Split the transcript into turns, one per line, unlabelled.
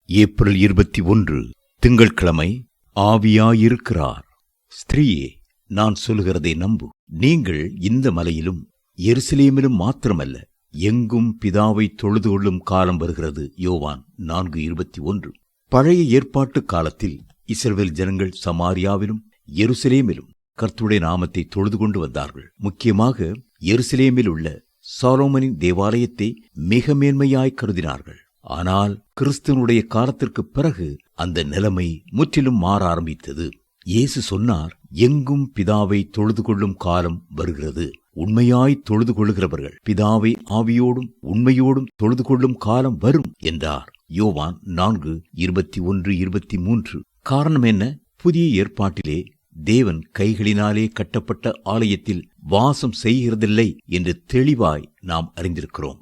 April 21 திங்கட்கிழமை. ஆவியாயிருக்கிறார். ஸ்திரீயே, நான் சொல்லுகிறதை நம்பு. நீங்கள் இந்த மலையிலும் எருசலேமிலும் மாத்திரமல்ல, எங்கும் பிதாவை தொழுது கொள்ளும் காலம் வருகிறது. யோவான் 4:21. பழைய ஏற்பாட்டு காலத்தில் இஸ்ரவேல் ஜனங்கள் சமாரியாவிலும் எருசலேமிலும் கர்த்தருடைய நாமத்தை தொழுது கொண்டு வந்தார்கள். முக்கியமாக எருசலேமில் உள்ள சாலோமனின் தேவாலயத்தை மிக மேன்மையாய் கருதினார்கள். ஆனால் கிறிஸ்துவனுடைய காலத்திற்கு பிறகு அந்த நிலைமை முற்றிலும் மாற ஆரம்பித்தது. இயேசு சொன்னார், எங்கும் பிதாவை தொழுது கொள்ளும் காலம் வருகிறது. உண்மையாய் தொழுது கொள்ளுகிறவர்கள் பிதாவை ஆவியோடும் உண்மையோடும் தொழுது கொள்ளும் காலம் வரும் என்றார். யோவான் 4:21-23. காரணம் என்ன? புதிய ஏற்பாட்டிலே தேவன் கைகளினாலே கட்டப்பட்ட ஆலயத்தில் வாசம் செய்கிறதில்லை என்று தெளிவாய் நாம் அறிந்திருக்கிறோம்.